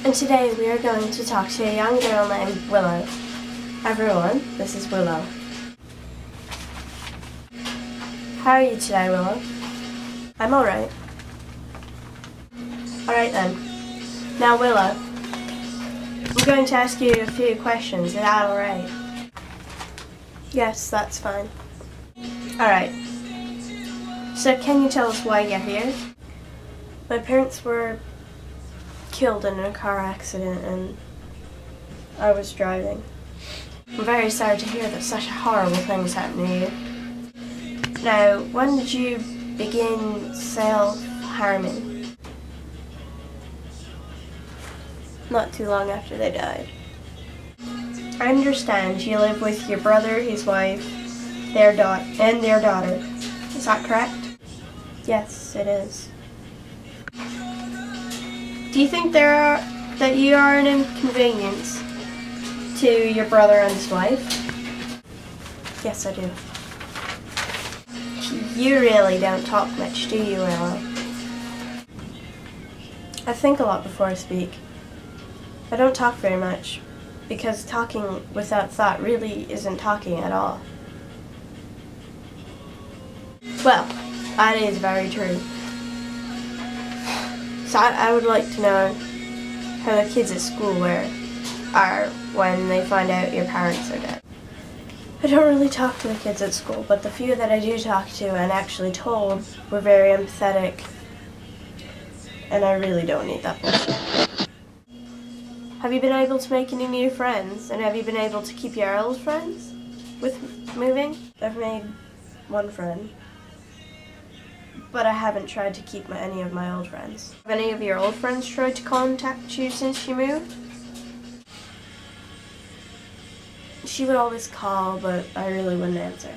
And today we are going to talk to a young girl named Willow. Everyone, this is Willow. How are you today, Willow? I'm alright. Alright then. Now Willow, I'm going to ask you a few questions. Is that alright? Yes, that's fine. Alright. So can you tell us why you're here? My parents were killed in a car accident and I was driving. I'm very sorry to hear that such a horrible thing has happened to you. Now, when did you begin self-harming? Not too long after they died. I understand you live with your brother, his wife, their daughter. Is that correct? Yes, it is. Do you think that you are an inconvenience to your brother and his wife? Yes, I do. You really don't talk much, do you, Willow? I think a lot before I speak. I don't talk very much, because talking without thought really isn't talking at all. Well, that is very true. So I would like to know how the kids at school are when they find out your parents are dead. I don't really talk to the kids at school, but the few that I do talk to and actually told were very empathetic, and I really don't need that bullshit. Have you been able to make any new friends, and have you been able to keep your old friends with moving? I've made one friend, but I haven't tried to keep any of my old friends. Have any of your old friends tried to contact you since you moved? She would always call, but I really wouldn't answer.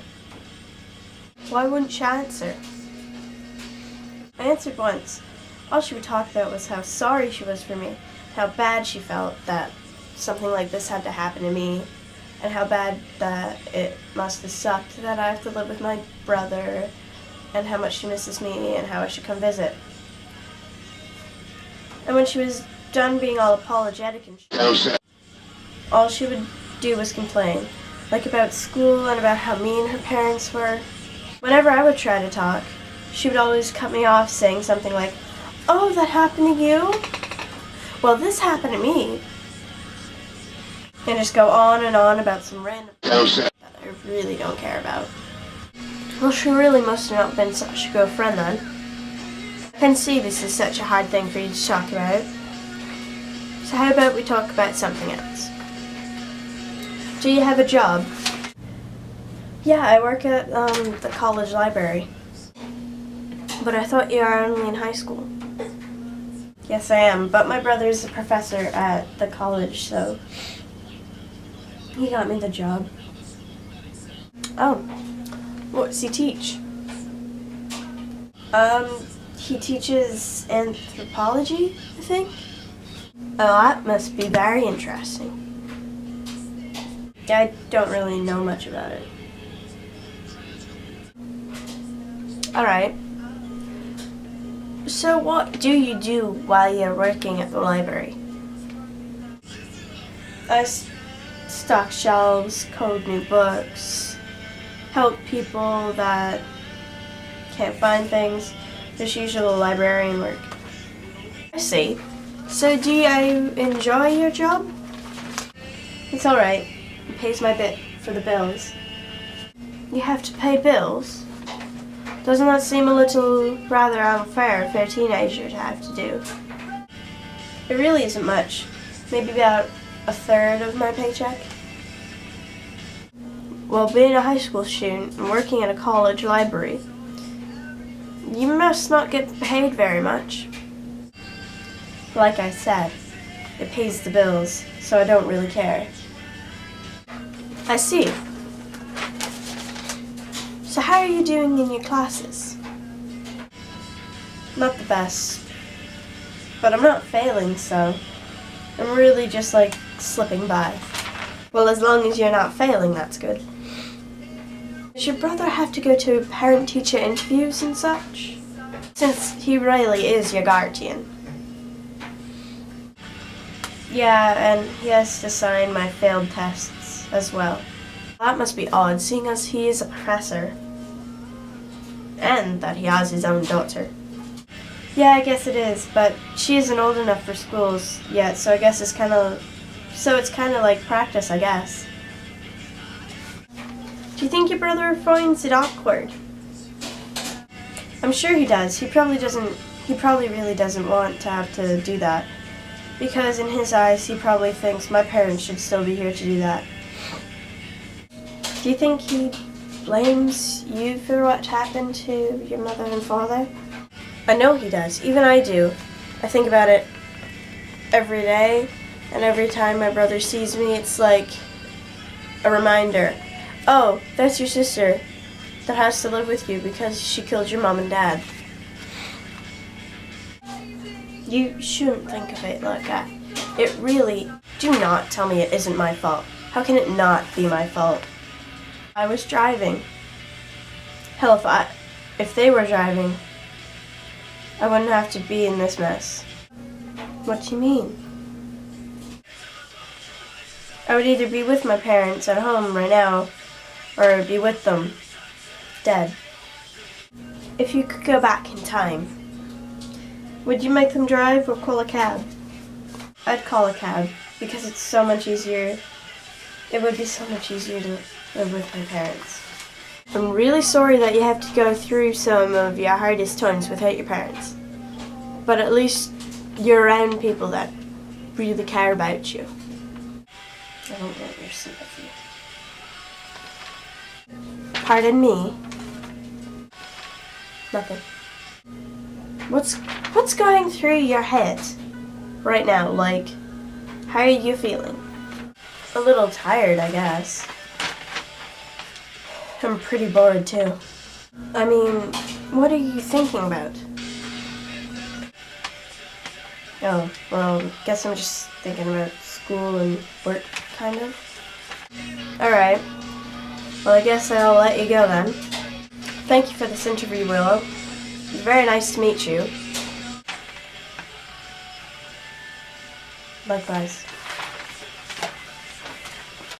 Why wouldn't you answer? I answered once. All she would talk about was how sorry she was for me, how bad she felt that something like this had to happen to me, and how bad that it must have sucked that I have to live with my brother, and how much she misses me, and how I should come visit. And when she was done being all apologetic and all she would do was complain, like about school and about how mean her parents were. Whenever I would try to talk, she would always cut me off saying something like, "Oh, that happened to you? Well, this happened to me." And just go on and on about some random that I really don't care about. Well, she really must have not been such a good friend then. I can see this is such a hard thing for you to talk about. So how about we talk about something else? Do you have a job? Yeah, I work at the college library. But I thought you were only in high school. Yes, I am, but my brother's a professor at the college, so he got me the job. Oh, what does he teach? He teaches anthropology, I think. Oh, that must be very interesting. I don't really know much about it. Alright. So what do you do while you're working at the library? I stock shelves, code new books, help people that can't find things, just usual librarian work. I see. So do you enjoy your job? It's alright. It pays my bit for the bills. You have to pay bills? Doesn't that seem a little rather unfair for a teenager to have to do? It really isn't much. Maybe about a third of my paycheck. Well, being a high school student and working at a college library, you must not get paid very much. Like I said, it pays the bills, so I don't really care. I see. So how are you doing in your classes? Not the best, but I'm not failing, so I'm really just like slipping by. Well, as long as you're not failing, that's good. Does your brother have to go to parent-teacher interviews and such? Since he really is your guardian. Yeah, and he has to sign my failed tests as well. That must be odd, seeing as he is a professor. And that he has his own daughter. Yeah, I guess it is, but she isn't old enough for schools yet, so I guess it's kind of like practice, I guess. Do you think your brother finds it awkward? I'm sure he does. He probably really doesn't want to have to do that. Because in his eyes, he probably thinks my parents should still be here to do that. Do you think he blames you for what happened to your mother and father? I know he does. Even I do. I think about it every day, and every time my brother sees me, it's like a reminder. Oh, that's your sister that has to live with you because she killed your mom and dad. You shouldn't think of it like that. It really... Do not tell me it isn't my fault. How can it not be my fault? I was driving. Hell, if they were driving, I wouldn't have to be in this mess. What do you mean? I would either be with my parents at home right now, or be with them, dead. If you could go back in time, would you make them drive or call a cab? I'd call a cab, because it's so much easier. It would be so much easier to live with my parents. I'm really sorry that you have to go through some of your hardest times without your parents. But at least you're around people that really care about you. I don't want your sympathy. Pardon me? Nothing. What's going through your head right now? Like, how are you feeling? A little tired, I guess. I'm pretty bored too. I mean, what are you thinking about? Oh, well, guess I'm just thinking about school and work, kind of. Alright. Well, I guess I'll let you go then. Thank you for this interview, Willow. It was very nice to meet you. Likewise.